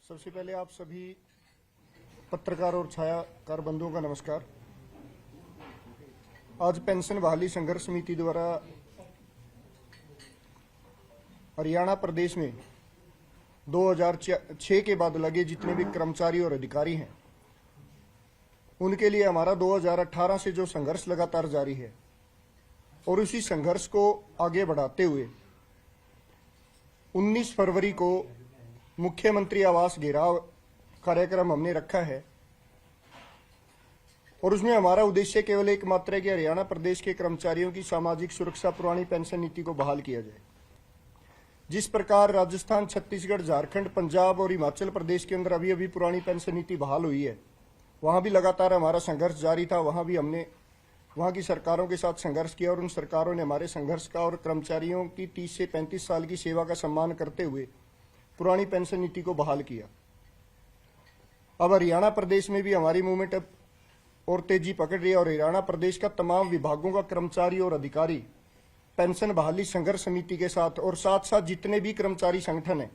सबसे पहले आप सभी पत्रकार और छायाकार बंधुओं का नमस्कार। आज पेंशन बहाली संघर्ष समिति द्वारा हरियाणा प्रदेश में 2006 के बाद लगे जितने भी कर्मचारी और अधिकारी हैं उनके लिए हमारा 2018 से जो संघर्ष लगातार जारी है और उसी संघर्ष को आगे बढ़ाते हुए 19 फरवरी को मुख्यमंत्री आवास घेराव कार्यक्रम हमने रखा है और उसमें हमारा उद्देश्य केवल एकमात्र है कि हरियाणा प्रदेश के कर्मचारियों की सामाजिक सुरक्षा पुरानी पेंशन नीति को बहाल किया जाए। जिस प्रकार राजस्थान, छत्तीसगढ़, झारखंड, पंजाब और हिमाचल प्रदेश के अंदर अभी अभी पुरानी पेंशन नीति बहाल हुई है, वहां भी लगातार हमारा संघर्ष जारी था। वहां भी हमने वहां की सरकारों के साथ संघर्ष किया और उन सरकारों ने हमारे संघर्ष का और कर्मचारियों की 30 से 35 साल की सेवा का सम्मान करते हुए पुरानी पेंशन नीति को बहाल किया। अब हरियाणा प्रदेश में भी हमारी मूवमेंट अब और तेजी पकड़ रही है और हरियाणा प्रदेश का तमाम विभागों का कर्मचारी और अधिकारी पेंशन बहाली संघर्ष समिति के साथ और साथ साथ जितने भी कर्मचारी संगठन है,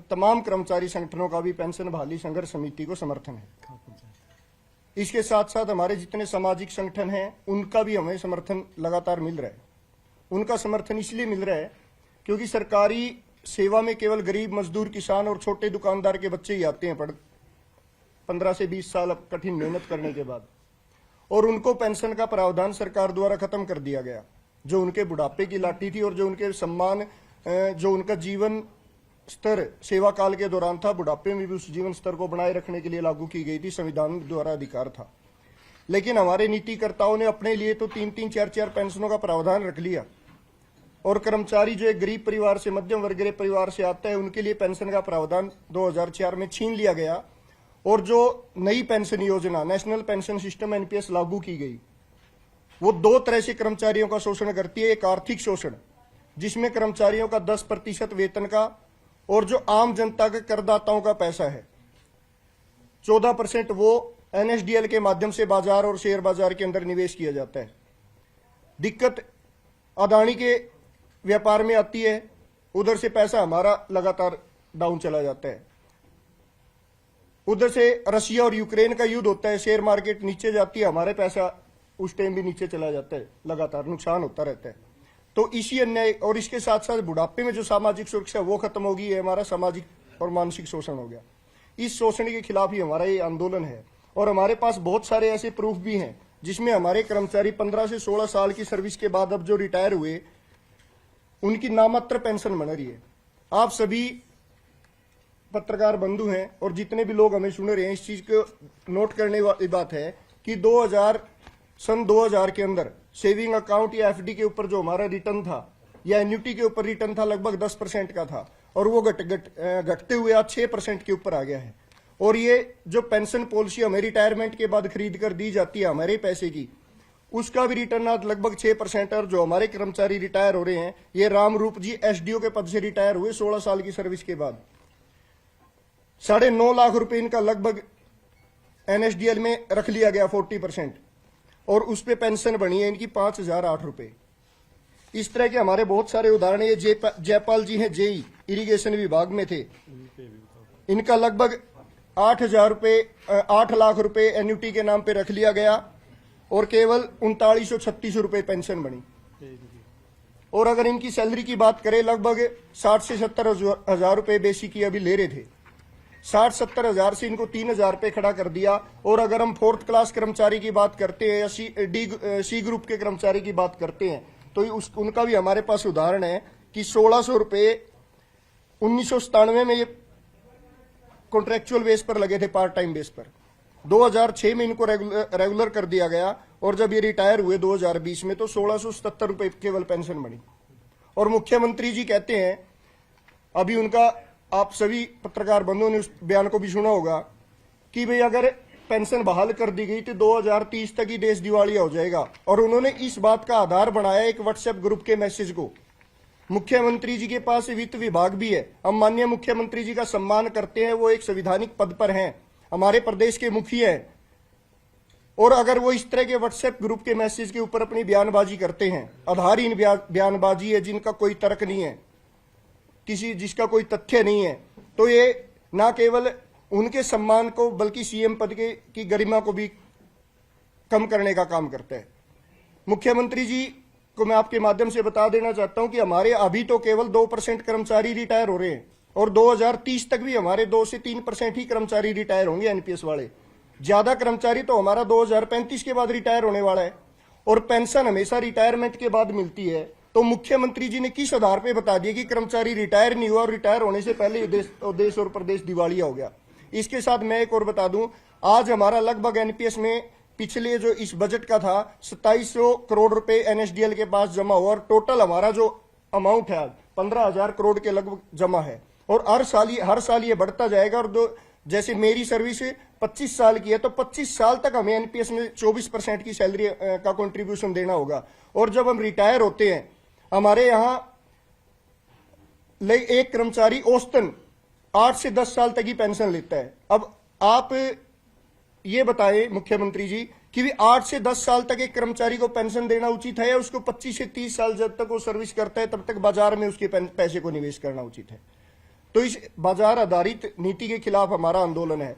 तमाम कर्मचारी संगठनों का भी पेंशन बहाली संघर्ष समिति को समर्थन है। इसके साथ साथ हमारे जितने सामाजिक संगठन हैं उनका भी हमें समर्थन लगातार मिल रहा है। उनका समर्थन इसलिए मिल रहा है क्योंकि सरकारी सेवा में केवल गरीब मजदूर, किसान और छोटे दुकानदार के बच्चे ही आते हैं 15 से 20 साल कठिन मेहनत करने के बाद, और उनको पेंशन का प्रावधान सरकार द्वारा खत्म कर दिया गया। जो उनके बुढ़ापे की लाठी थी और जो उनके सम्मान, जो उनका जीवन स्तर सेवा काल के दौरान था, बुढ़ापे में भी उस जीवन स्तर को बनाए रखने के लिए लागू की गई थी, संविधान द्वारा अधिकार था। लेकिन हमारे नीतिकर्ताओं ने अपने लिए तो 3-3, 4-4 पेंशनों का प्रावधान रख लिया और कर्मचारी जो एक गरीब परिवार से, मध्यम वर्गीय परिवार से आता है, उनके लिए पेंशन का प्रावधान 2004 में छीन लिया गया। और जो नई पेंशन योजना नेशनल पेंशन सिस्टम एनपीएस लागू की गई, वो दो तरह से कर्मचारियों का शोषण करती है। एक आर्थिक शोषण, जिसमें कर्मचारियों का 10% वेतन का और जो आम जनता के करदाताओं का पैसा है 14% वो एनएसडीएल के माध्यम से बाजार और शेयर बाजार के अंदर निवेश किया जाता है। दिक्कत अदानी के व्यापार में आती है, उधर से पैसा हमारा लगातार डाउन चला जाता है। उधर से रशिया और यूक्रेन का युद्ध होता है, शेयर मार्केट नीचे जाती है, हमारे पैसा उस टाइम भी नीचे चला जाता है, लगातार नुकसान होता रहता है। तो इसी अन्याय और इसके साथ साथ बुढ़ापे में जो सामाजिक सुरक्षा वो खत्म होगी, है हमारा सामाजिक और मानसिक शोषण हो गया। इस शोषण के खिलाफ ही हमारा ये आंदोलन है और हमारे पास बहुत सारे ऐसे प्रूफ भी हैं जिसमें हमारे कर्मचारी 15 से 16 साल की सर्विस के बाद अब जो रिटायर हुए उनकी नामात्र पेंशन बन रही है। आप सभी पत्रकार बंधु हैं और जितने भी लोग हमें सुन रहे हैं, इस चीज को नोट करने वाली बात है कि सन 2000 के अंदर सेविंग अकाउंट या एफडी के ऊपर जो हमारा रिटर्न था या एन्युटी के ऊपर रिटर्न था, लगभग 10% का था और वो घटते हुए आज 6% के ऊपर आ गया है। और ये जो पेंशन पॉलिसी हमें रिटायरमेंट के बाद खरीद कर दी जाती है हमारे पैसे की, उसका भी रिटर्न आज लगभग 6%। और जो हमारे कर्मचारी रिटायर हो रहे हैं, ये रामरूप जी एसडीओ के पद से रिटायर हुए 16 साल की सर्विस के बाद, 9.5 लाख रुपए इनका लगभग एनएसडीएल में रख लिया गया 40%, और उस पे पेंशन बनी है इनकी 5,008 रुपए। इस तरह के हमारे बहुत सारे उदाहरण। ये जयपाल जी हैं, जेई इरिगेशन विभाग में थे, इनका लगभग 8 लाख रुपए एन्युटी के नाम पे रख लिया गया और केवल 3936 रुपए पेंशन बनी। और अगर इनकी सैलरी की बात करें, लगभग 60 से 70 हजार रुपए बेसिक की अभी ले रहे थे, 60-70 हजार से इनको 3,000 रुपए खड़ा कर दिया। और अगर हम 4th क्लास कर्मचारी की बात करते हैं या सी ग्रुप के कर्मचारी की बात करते हैं तो उनका भी हमारे पास उदाहरण है कि 1600 रुपए 1997 में ये कॉन्ट्रेक्चुअल बेस पर लगे थे, पार्ट टाइम बेस पर। 2006 में इनको रेगुलर कर दिया गया और जब ये रिटायर हुए 2020 में तो 1677 रुपए केवल पेंशन बनी। और मुख्यमंत्री जी कहते हैं, अभी उनका आप सभी पत्रकार बंधुओं ने उस बयान को भी सुना होगा कि भाई अगर पेंशन बहाल कर दी गई तो 2030 तक ही देश दिवालिया हो जाएगा। और उन्होंने इस बात का आधार बनाया एक व्हाट्सएप ग्रुप के मैसेज को। मुख्यमंत्री जी के पास वित्त विभाग भी है, हम माननीय मुख्यमंत्री जी का सम्मान करते हैं, वो एक संवैधानिक पद पर हैं, हमारे प्रदेश के मुखिया हैं। और अगर वो इस तरह के व्हाट्सएप ग्रुप के मैसेज के ऊपर अपनी बयानबाजी करते हैं, आधारहीन बयानबाजी है जिनका कोई तर्क नहीं है, जिसका कोई तथ्य नहीं है, तो ये ना केवल उनके सम्मान को बल्कि सीएम पद की गरिमा को भी कम करने का काम करता है। मुख्यमंत्री जी को मैं आपके माध्यम से बता देना चाहता हूं कि हमारे अभी तो केवल 2% कर्मचारी रिटायर हो रहे हैं और 2030 तक भी हमारे 2 से 3% ही कर्मचारी रिटायर होंगे एनपीएस वाले। ज्यादा कर्मचारी तो हमारा 2035 के बाद रिटायर होने वाला है और पेंशन हमेशा रिटायरमेंट के बाद मिलती है। तो मुख्यमंत्री जी ने किस आधार पर बता दिया कि कर्मचारी रिटायर नहीं हुआ और रिटायर होने से पहले देश और प्रदेश दिवालिया हो गया। इसके साथ मैं एक और बता दूं, आज हमारा लगभग एनपीएस में पिछले जो इस बजट का था 2700 करोड़ रुपए एनएसडीएल के पास जमा हुआ और टोटल हमारा जो अमाउंट है 15,000 करोड़ के लगभग जमा है और हर साल ये बढ़ता जाएगा। और जैसे मेरी सर्विस 25 साल की है तो 25 साल तक हमें एनपीएस में 24% की सैलरी का कंट्रीब्यूशन देना होगा। और जब हम रिटायर होते हैं हमारे यहां एक कर्मचारी औसतन 8 से 10 साल तक ही पेंशन लेता है। अब आप ये बताएं मुख्यमंत्री जी कि 8 से 10 साल तक एक कर्मचारी को पेंशन देना उचित है या उसको 25 से 30 साल जब तक वो सर्विस करता है तब तक बाजार में उसके पैसे को निवेश करना उचित है। तो इस बाजार आधारित नीति के खिलाफ हमारा आंदोलन है।